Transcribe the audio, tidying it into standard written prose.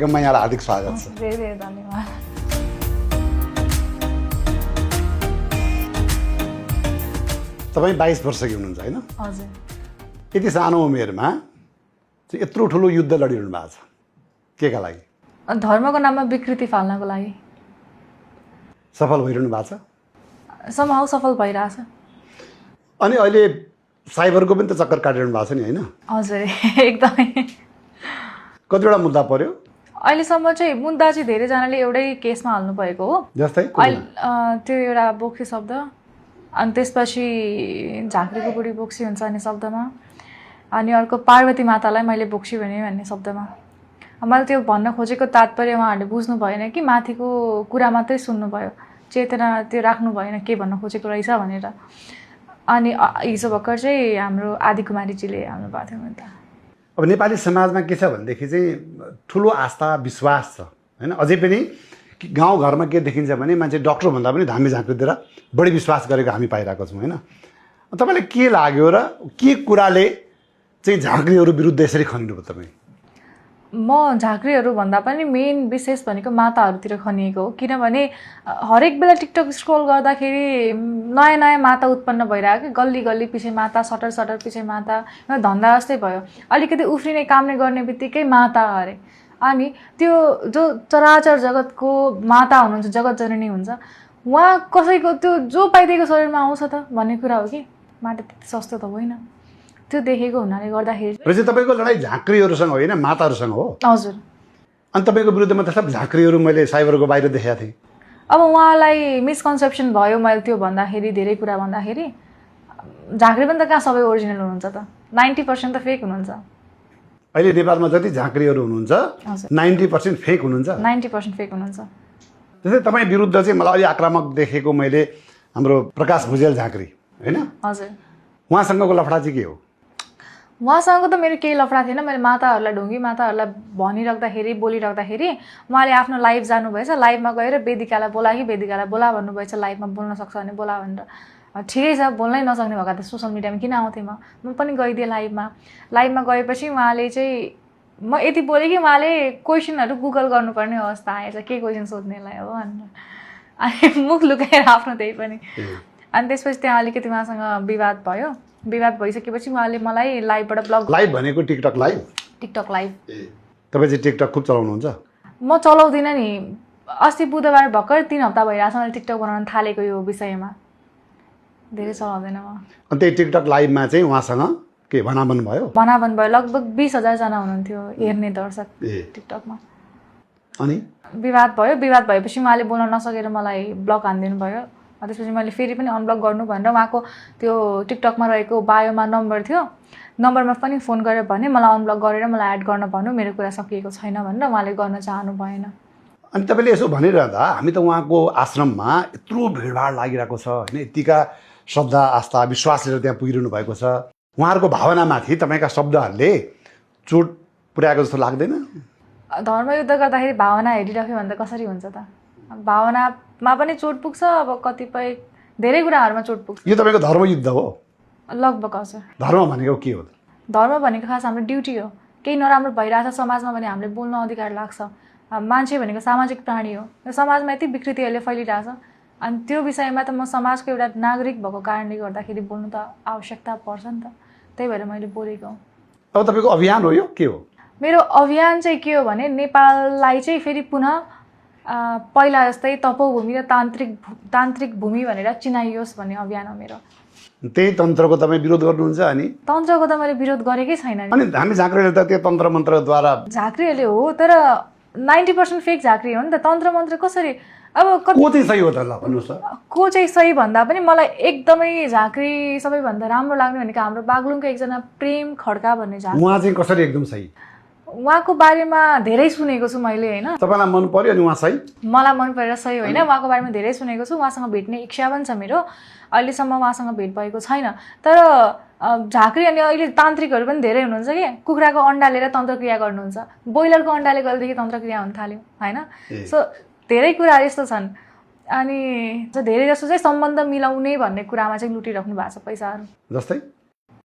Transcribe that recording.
कार्यक्रममा यहाँलाई हार्दिक स्वागत छ। धेरै धेरै धन्यवाद। तपाईँ 22 वर्षकी हुनुहुन्छ होइन? हजुर। यति सानो उमेरमा चाहिँ यत्रो ठुलो युद्ध लडिरहनु भएको छ, केका लागि? धर्मको नाममा विकृति फाल्नको लागि। सफल भइरहनु भएको छ? समहाउ सफल भइरहेछ। अनि अहिले साइबरको पनि त चक्कर काटिरहनु भएको छ नि होइन? हजुर एकदमै। कतिवटा मुद्दा पर्यो? अहिलेसम्म चाहिँ मुद्दा चाहिँ धेरैजनाले एउटै केसमा हाल्नु भएको हो। जस्तै त्यो एउटा बोक्सी शब्द, अनि त्यसपछि झाँक्रीको बुढी बोक्सी हुन्छ भन्ने शब्दमा, अनि अर्को पार्वती मातालाई मैले बोक्सी भने भन्ने शब्दमा। मैले त्यो भन्न खोजेको तात्पर्य उहाँहरूले बुझ्नु भएन कि माथिको कुरा मात्रै सुन्नुभयो, चेतना त्यो राख्नु भएन के भन्न खोजेको रहेछ भनेर। अनि हिजो भर्खर चाहिँ हाम्रो आदिकुमारीजीले हाल्नु भएको थियो मुद्दा। अब नेपाली समाजमा के छ भनेदेखि चाहिँ ठुलो आस्था विश्वास छ होइन? अझै पनि गाउँघरमा के देखिन्छ भने मान्छे डक्टरभन्दा पनि धामी झाँक्रीतिर बढी विश्वास गरेको हामी पाइरहेको छौँ होइन? तपाईँलाई के लाग्यो र के कुराले चाहिँ झाँक्रीहरू विरुद्ध यसरी खनिनुभयो तपाईँ? म झाँक्रीहरू भन्दा पनि मेन विशेष भनेको माताहरूतिर खनिएको हो। किनभने हरेक बेला टिकटक स्क्रोल गर्दाखेरि नयाँ नयाँ माता उत्पन्न भइरहेको कि गल्ली गल्ली पछि माता, सटर सटर पछि माता, धन्दा जस्तै भयो। अलिकति उफ्रिने कामले गर्ने बित्तिकै माता अरे। अनि त्यो जो चराचर जगतको माता हुनुहुन्छ, जगत जननी हुन्छ, उहाँ कसैको त्यो जो पाइदिएको शरीरमा आउँछ त भन्ने कुरा हो कि माता त्यति सस्तो त होइन। त्यो देखेको हुनाले गर्दाखेरि तपाईँको लडाइँ झाँक्रीहरूसँग होइन माताहरूसँग हो? हजुर। अनि तपाईँको विरुद्धमा त सब झाँक्रीहरू मैले साइबरको बाहिर देखाएको थिएँ। अब उहाँलाई मिसकन्सेप्सन भयो मैले त्यो भन्दाखेरि, धेरै कुरा भन्दाखेरि। झाँक्री पनि त कहाँ सबै ओरिजिनल हुनुहुन्छ त? 90% त फेक हुनुहुन्छ। अहिले नेपालमा जति झाँक्रीहरू हुनुहुन्छ 90% फेक हुनुहुन्छ। 90% फेक हुनुहुन्छ। जस्तै तपाईँ विरुद्ध चाहिँ मलाई अलि आक्रामक देखेको मैले हाम्रो प्रकाश भुजेल झाँक्री होइन? हजुर। उहाँसँगको लफडा चाहिँ के हो? उहाँसँग त मेरो केही लफडा थिएन। मैले माताहरूलाई ढुङ्गी माताहरूलाई भनिराख्दाखेरि, बोलिराख्दाखेरि उहाँले आफ्नो लाइभ जानुभएछ। लाइभमा गएर वेदिकालाई बोला कि वेदिकालाई बोला भन्नुभएछ, लाइभमा बोल्न सक्छ भने बोला भनेर। ठिकै छ, बोल्नै नसक्ने भएका त सोसियल मिडियामा किन आउँथेँ म पनि गइदिएँ लाइभमा। लाइभमा गएपछि उहाँले चाहिँ म यति बोलेँ कि उहाँले क्वेसनहरू गुगल गर्नुपर्ने अवस्था आएछ, के क्वेसन सोध्नेलाई हो भनेर। अनि मुख लुकाएर आफ्नो त्यही पनि। अनि त्यसपछि त्यहाँ अलिकति उहाँसँग विवाद भयो। विवाद भइसकेपछि उहाँले मलाई लाइभबाट ब्लग। लाइभ भनेको टिकटक लाइभ? TikTok live. तपाईँ चाहिँ टिकटक खुब चलाउनुहुन्छ? म चलाउँदिनँ नि। अस्ति बुधबार भर्खर 3 हप्ता भइरहेछ मैले टिकटक बनाउन थालेको यो विषयमा। धेरै चलाउँदैन म। अनि त्यही टिकटक लाइभमा चाहिँ उहाँसँग के भनाभन भयो? भनाभन भयो। लगभग 20,000 जना हुनुहुन्थ्यो हेर्ने दर्शक टिकटकमा। अनि विवाद भयो। विवाद भएपछि उहाँले बोल्न नसकेर मलाई ब्लक हानिदिनु भयो। त्यसपछि मैले फेरि पनि अनब्लक गर्नु भनेर उहाँको त्यो टिकटकमा रहेको बायोमा नम्बर थियो, नम्बरमा पनि फोन गरेर भने मलाई अनब्लक गरेर मलाई एड गर्न भन्नु, मेरो कुरा सकिएको छैन भनेर उहाँले गर्न चाहनु भएन। अनि तपाईँले यसो भनिरहँदा हामी त उहाँको आश्रममा यत्रो भिडभाड लागिरहेको छ होइन? यतिका श्रद्धा आस्था विश्वास लिएर त्यहाँ पुगिरहनु भएको छ। उहाँहरूको भावनामाथि तपाईँका शब्दहरूले चोट पुर्याएको जस्तो लाग्दैन? धर्मयुद्ध गर्दाखेरि भावना हेरिराख्यो भने त कसरी हुन्छ त? भावनामा पनि चोट पुग्छ। अब कतिपय धेरै कुराहरूमा चोट पुग्छ। यो तपाईँको धर्मयुद्ध हो? लगभग हजुर। धर्म भनेको के हो? धर्म भनेको खास हाम्रो ड्युटी हो। केही नराम्रो भइरहेछ समाजमा भने हामीले बोल्न अधिकार लाग्छ। मान्छे भनेको सामाजिक प्राणी हो। समाजमा यति विकृतिहरूले फैलिरहेछ, अनि त्यो विषयमा त म समाजको एउटा नागरिक भएको कारणले गर्दाखेरि बोल्नु त आवश्यकता पर्छ नि त। त्यही भएर मैले बोलेको। अब तपाईँको अभियान हो यो के हो? मेरो अभियान चाहिँ के हो भने नेपाललाई चाहिँ फेरि पुनः पहिला जस्तै तपोभूमि र तान्त्रिक भूमि भनेर चिनाइयोस् भन्ने अभियान हो मेरो। त्यही तन्त्रको तपाईँ विरोध गर्नुहुन्छ? अनि तन्त्रको त मैले विरोध गरेकै छैन। अनि हामी झाँक्रीहरूले त त्यो तन्त्र मन्त्रद्वारा झाँक्रीहरूले हो, तर 90% फेक झाँक्री हो नि त। तन्त्र मन्त्र कसरी? अब को चाहिँ सही हो त? ल भन्नुहोस् त। को चाहिँ सही भन्दा पनि मलाई एकदमै झाँक्री सबैभन्दा राम्रो लाग्ने भनेको हाम्रो बागलुङको एकजना प्रेम खड्का भन्ने झाँक्री। उहाँ चाहिँ कसरी एकदम सही? उहाँको बारेमा धेरै सुनेको छु मैले होइन। तपाईँलाई मन पर्यो अनि उहाँ सही? मलाई मन परेर सही होइन। उहाँको बारेमा धेरै सुनेको छु। उहाँसँग भेट्ने इच्छा पनि छ मेरो। अहिलेसम्म उहाँसँग भेट भएको छैन। तर झाँक्री अनि अहिले तान्त्रिकहरू पनि धेरै हुनुहुन्छ कि कुखुराको अन्डा लिएर तन्त्रक्रिया गर्नुहुन्छ, ब्रोइलरको अन्डाले गर्दाखेरि तन्त्रक्रिया हुन थाल्यो होइन। सो धेरै कुराहरू यस्तो छन्। अनि धेरै जस्तो चाहिँ सम्बन्ध मिलाउने भन्ने कुरामा चाहिँ लुटिराख्नु भएको छ पैसाहरू। जस्तै